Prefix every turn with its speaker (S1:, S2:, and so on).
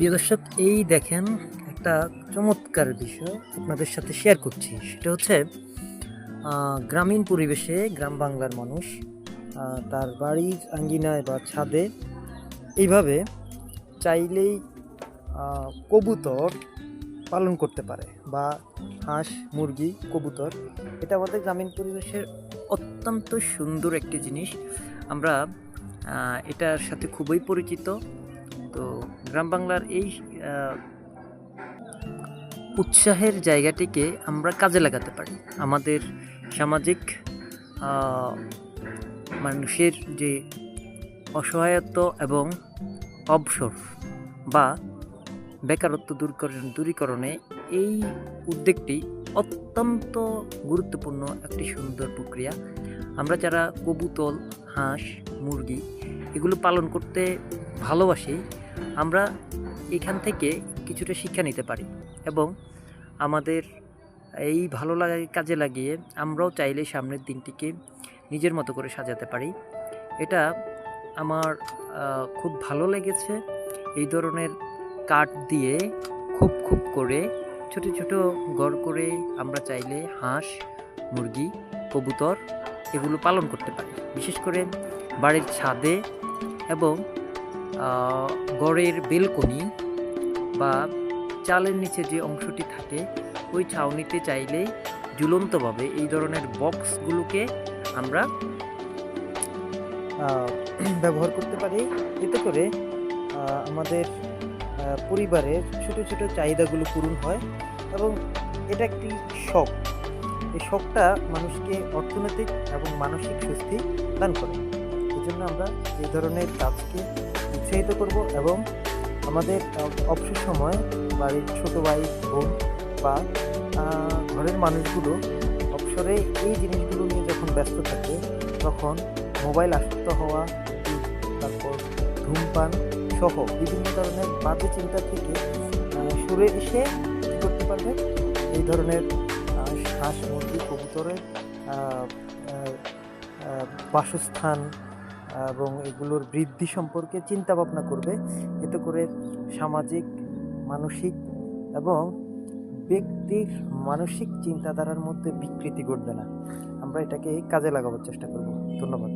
S1: প্রিয় দর্শক, এই দেখেন একটা চমৎকার বিষয় আপনাদের সাথে শেয়ার করছি। সেটা হচ্ছে গ্রামীণ পরিবেশে গ্রাম বাংলার মানুষ তার বাড়ির আঙ্গিনায় বা ছাদে এইভাবে চাইলেই কবুতর পালন করতে পারে, বা হাঁস, মুরগি, কবুতর। এটা আমাদের গ্রামীণ পরিবেশের অত্যন্ত সুন্দর একটি জিনিস। আমরা এটার সাথে খুবই পরিচিত। তো গ্রাম বাংলার এই আহ, উৎসাহের জায়গাটিকে আমরা কাজে লাগাতে পারি। আমাদের সামাজিক আহ, মানুষের যে অসহায়ত্ব এবং অবসর বা বেকারত্ব দূরীকরণে এই উদ্যোগটি অত্যন্ত গুরুত্বপূর্ণ একটি সুন্দর প্রক্রিয়া। আমরা যারা কবুতর, হাঁস, মুরগি এগুলো পালন করতে ভালোবাসি, আমরা এখান থেকে কিছুটা শিক্ষা নিতে পারি এবং আমাদের এই ভালো লাগাকে কাজে লাগিয়ে আমরাও চাইলে সামনের দিনটিকে নিজের মতো করে সাজাতে পারি। এটা আমার খুব ভালো লেগেছে। এই ধরনের কাঠ দিয়ে খুব খুব করে ছোট ছোট ঘর করে আমরা চাইলে হাঁস, মুরগি, কবুতর এগুলো পালন করতে পারি। বিশেষ করে বাড়ির ছাদে এবং ঘরের বেলকনি বা চালের নিচে যে অংশটি থাকে ওই ছাউনিতে চাইলে ঝুলন্তভাবে এই ধরনের বক্সগুলোকে আমরা ব্যবহার করতে পারি। এতে করে আমাদের পরিবারের ছোট ছোট চাহিদাগুলো পূরণ হয় এবং এটা একটি শখ। এই শখটা মানুষকে অর্থনৈতিক এবং মানসিক স্বস্তি দান করে। এই জন্য আমরা এই ধরনের কাজকে উৎসাহিত করব এবং আমাদের অবসর সময় বাড়ির ছোট ভাই বোন বা ঘরের মানুষগুলো অবসরে এই জিনিসগুলো নিয়ে যখন ব্যস্ত থাকে, তখন মোবাইল আসক্ত হওয়া, তারপর ধূমপান সহ বিভিন্ন ধরনের বাজে চিন্তা থেকে সরে এসে কী করতে পারবে, এই ধরনের হাঁস, মুরগি, কবুতরের বাসস্থান এবং এগুলোর বৃদ্ধি সম্পর্কে চিন্তা ভাবনা করবে। এতে করে সামাজিক, মানসিক এবং ব্যক্তির মানসিক চিন্তাধারার মধ্যে বিকৃতি ঘটবে না। আমরা এটাকে কাজে লাগাবার চেষ্টা করব। ধন্যবাদ।